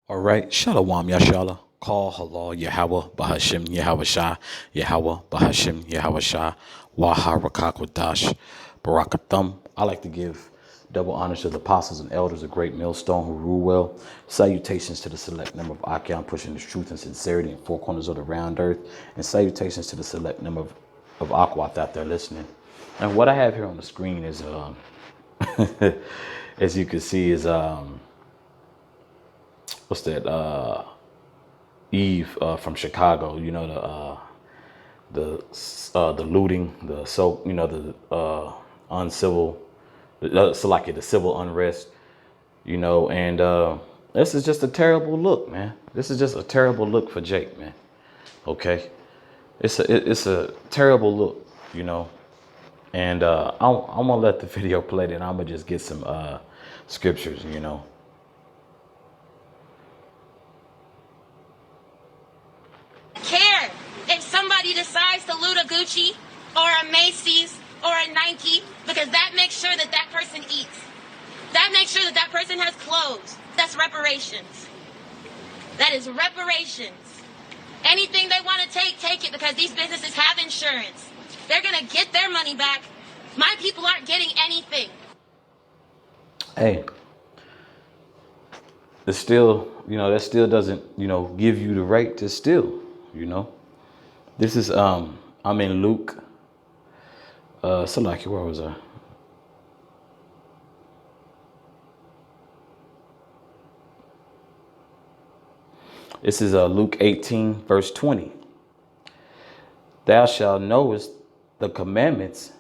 All right, Shalom Yashala. Call Halal Yahweh Bahashim Yahweh Shah Yahweh Bahashim Yahweh Shah Waha Rakakwadash Barakathum. I like to give double honors to the apostles and elders of Great Millstone who rule well. Salutations to the select number of Achion pushing the truth and sincerity in four corners of the round earth. And salutations to the select number of Aquath out there listening. And what I have here on the screen is, as you can see, is what's that? Eve from Chicago. You know the looting, the uncivil, so like the civil unrest. And this is just a terrible look, man. This is just a terrible look for Jake, man. Okay, it's a terrible look, And I'm gonna let the video play, and I'm gonna just get some scriptures. Care if somebody decides to loot a Gucci or a Macy's or a Nike, because that makes sure that that person eats. That makes sure that that person has clothes. That's reparations. That is reparations. Anything they want to take it, because these businesses have insurance. They're going to get their money back. My people aren't getting anything. Hey, it's still, that still doesn't, give you the right to steal, This is, I'm in Luke. Salaki, where was I? This is Luke 18, verse 20. Thou shalt knowest the commandments.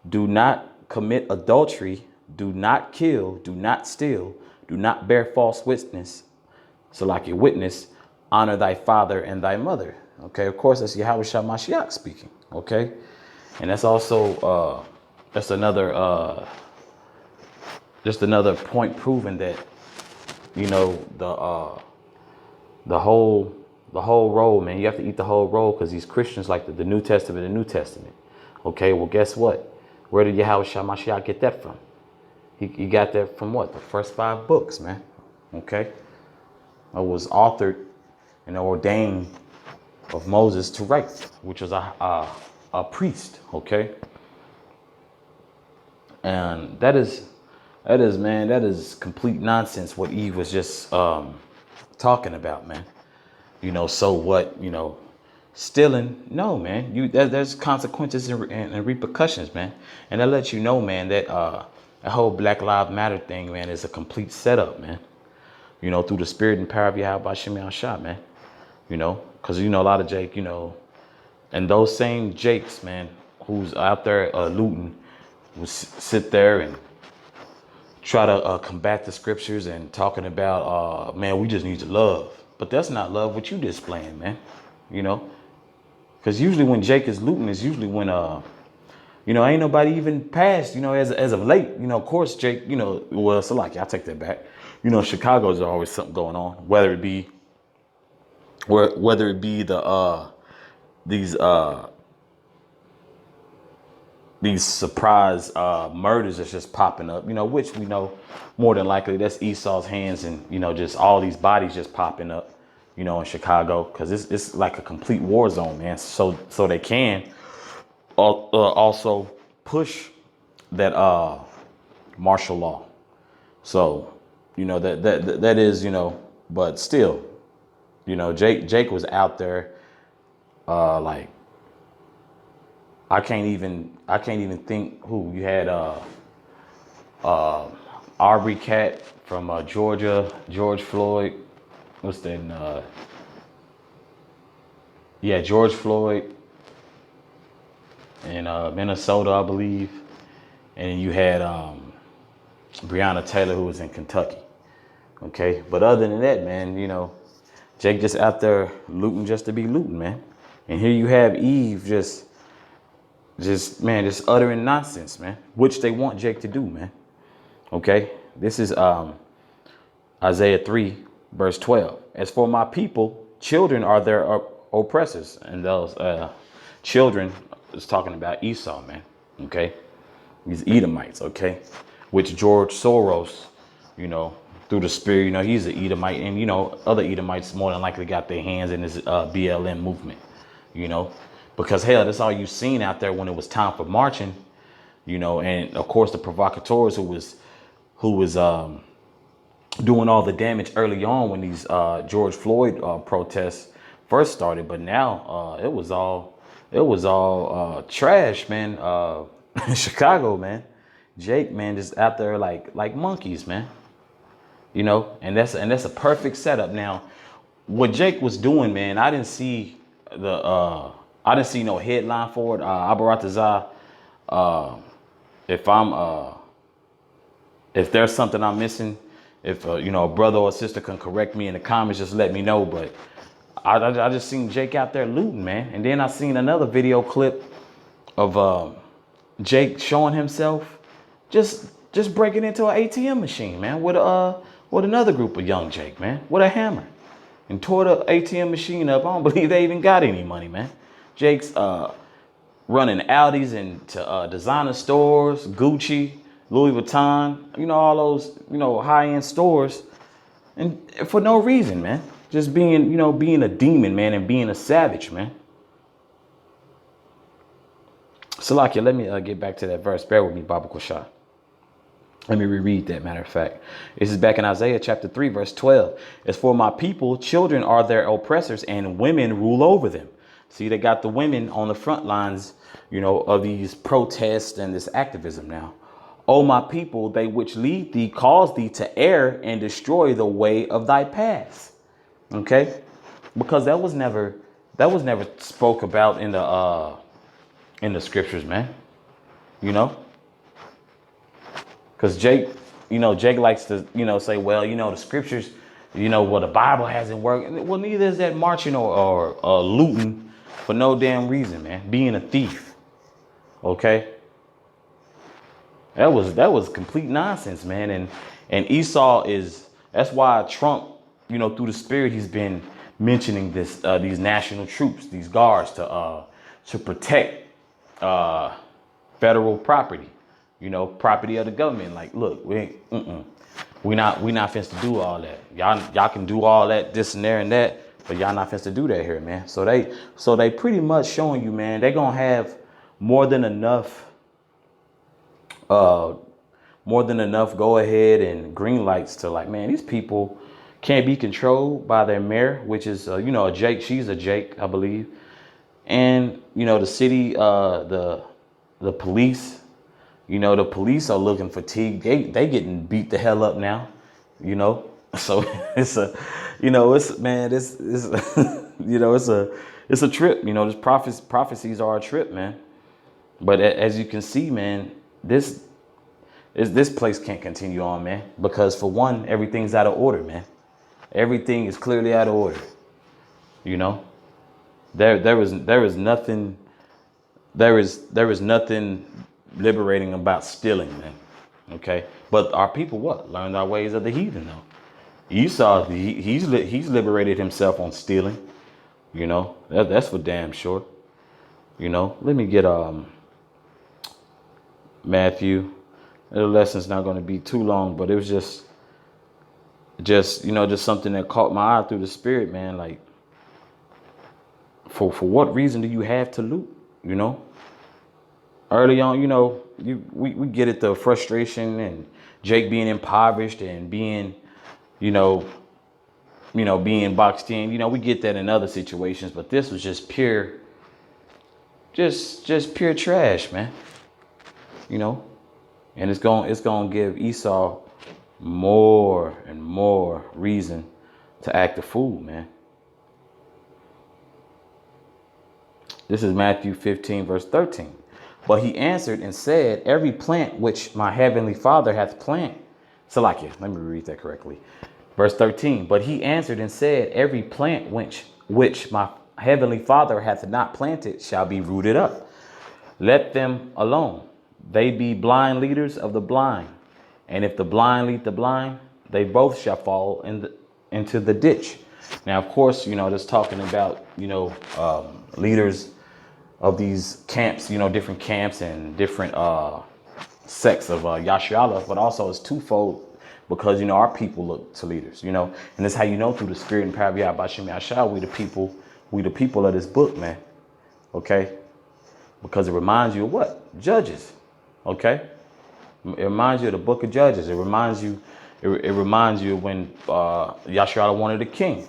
Do not commit adultery. Do not kill. Do not steal. Do not bear false witness. Salaki, witness. Honor thy father and thy mother. Okay, of course, that's Yahweh Shah Mashiach speaking. Okay, and that's also that's another just another point proving that the whole roll, man. You have to eat the whole roll, because these Christians like the New Testament and New Testament. Okay, well, guess what? Where did Yahweh Shah Mashiach get that from? He got that from what? The first 5 books, man. Okay, it was authored and ordained of Moses to write, which was a priest. Okay, and that is man, that is complete nonsense what Eve was just talking about, man. So what? Stealing? No, man. There's consequences and repercussions, man. And that lets you know, man, that that whole Black Lives Matter thing, man, is a complete setup, man. Through the spirit and power of Yahweh Shem Shah, man. Because a lot of Jake, and those same Jakes, man, who's out there looting, will sit there and try to combat the scriptures and talking about, man, we just need to love. But that's not love what you displaying, man. Because usually when Jake is looting is usually when ain't nobody even passed, as of late. Of course, Jake, well, so like, I'll take that back. Chicago's always something going on, whether it be the these surprise murders that's just popping up, which we know more than likely that's Esau's hands, and just all these bodies just popping up, in Chicago, because it's like a complete war zone, man. So they can also push that martial law. So that is, but still, Jake was out there like, I can't even think who you had. Aubrey Cat from Georgia, George Floyd. What's that? Yeah, George Floyd in Minnesota, I believe. And you had Breonna Taylor, who was in Kentucky. Okay, but other than that, man, Jake just out there looting just to be looting, man. And here you have Eve just uttering nonsense, man, which they want Jake to do, man. Okay, this is Isaiah 3, verse 12. As for my people, children are their oppressors. And those children is talking about Esau, man. Okay, these Edomites, okay, which George Soros, through the spirit. You know, he's an Edomite, and you know, other Edomites more than likely got their hands in this BLM movement. You know, because hell, that's all you seen out there when it was time for marching. You know, and of course the provocateurs who was doing all the damage early on when these George Floyd protests first started, but now it was all trash, man. In Chicago, man. Jake, man, just out there like monkeys, man. You know, and that's a perfect setup. Now, what Jake was doing, man, I didn't see no headline for it. Abaratazah, if there's something I'm missing, if you know, a brother or sister can correct me in the comments, just let me know. But I just seen Jake out there looting, man. And then I seen another video clip of Jake showing himself just breaking into an ATM machine, man, with another group of young Jake, man, with a hammer, and tore the ATM machine up. I don't believe they even got any money, man. Jake's running Audis into designer stores, Gucci, Louis Vuitton, you know, all those, you know, high-end stores, and for no reason, man. Just being, you know, being a demon, man, and being a savage, man. Salakia, let me get back to that verse. Bear with me, Baba Kushah. Let me reread that, matter of fact. This is back in Isaiah chapter 3, verse 12. As for my people, children are their oppressors, and women rule over them. See, they got the women on the front lines, you know, of these protests and this activism now. O my people, they which lead thee cause thee to err and destroy the way of thy paths. Okay? Because that was never spoke about in the scriptures, man. You know? Because Jake likes to, you know, say, well, you know, the scriptures, you know, well, the Bible hasn't worked. Well, neither is that marching or looting for no damn reason, man. Being a thief. Okay? That was complete nonsense, man. And Esau that's why Trump, you know, through the spirit, he's been mentioning these national troops, these guards to protect federal property, you know, property of the government. Like, look, we not finna to do all that. Y'all can do all that, this and there and that, but y'all not finna to do that here, man. So they pretty much showing you, man, they gonna have more than enough go ahead and green lights to, like, man, these people can't be controlled by their mayor, which is you know, a Jake. She's a Jake, I believe. And you know, the city, the police, you know, the police are looking fatigued. They getting beat the hell up now, you know. So it's a you know, it's you know, it's a trip. You know, this prophecies are a trip, man. But as you can see, man, this place can't continue on, man, because for one, everything's out of order, man. Everything is clearly out of order. You know, there is nothing liberating about stealing, man. Okay, but our people learned our ways of the heathen, though. Esau, he's liberated himself on stealing. You know, that's for damn sure. You know, let me get Matthew. The lesson's not going to be too long, but it was just you know, just something that caught my eye through the spirit, man. Like, for what reason do you have to loot? You know, early on, you know, we get it, the frustration and Jake being impoverished and being, you know, being boxed in. You know, we get that in other situations, but this was just pure trash, man. You know, and it's gonna give Esau more and more reason to act a fool, man. This is Matthew 15, verse 13. But he answered and said, every plant which my heavenly Father hath planted. Salakia, let me read that correctly. Verse 13. But he answered and said, every plant which my heavenly Father hath not planted shall be rooted up. Let them alone. They be blind leaders of the blind. And if the blind lead the blind, they both shall fall into the ditch. Now, of course, you know, just talking about, you know, leaders of these camps, you know, different camps and different sects of Yasharallah, but also it's twofold because, you know, our people look to leaders, you know, and that's how you know through the spirit and power of Yahweh Shem Yahshua, we the people of this book, man. Okay. Because it reminds you of what? Judges. Okay. It reminds you of the book of Judges. It reminds you of when Yahshua wanted a king.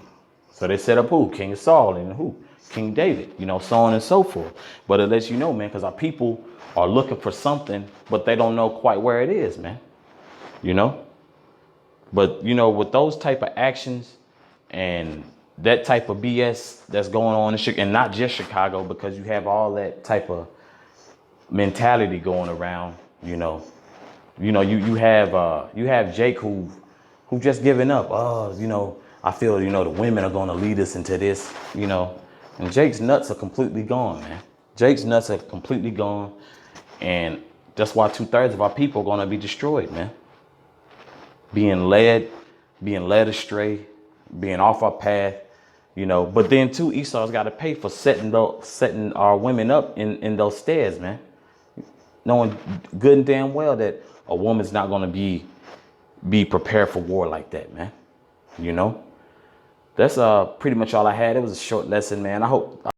So they set up who? King Saul and who? King David, you know, so on and so forth. But it lets you know, man, because our people are looking for something, but they don't know quite where it is, man. You know? But, you know, with those type of actions and that type of BS that's going on in Chicago, and not just Chicago, because you have all that type of mentality going around, you know, you have Jake who just giving up. Oh, you know, I feel, you know, the women are going to lead us into this, you know, and Jake's nuts are completely gone, man. Jake's nuts are completely gone. And that's why 2/3 of our people are going to be destroyed, man. Being led astray, being off our path, you know. But then too, Esau's got to pay for setting our women up in those steads, man. Knowing good and damn well that a woman's not going to be prepared for war like that, man. You know. That's pretty much all I had. It was a short lesson, man. I hope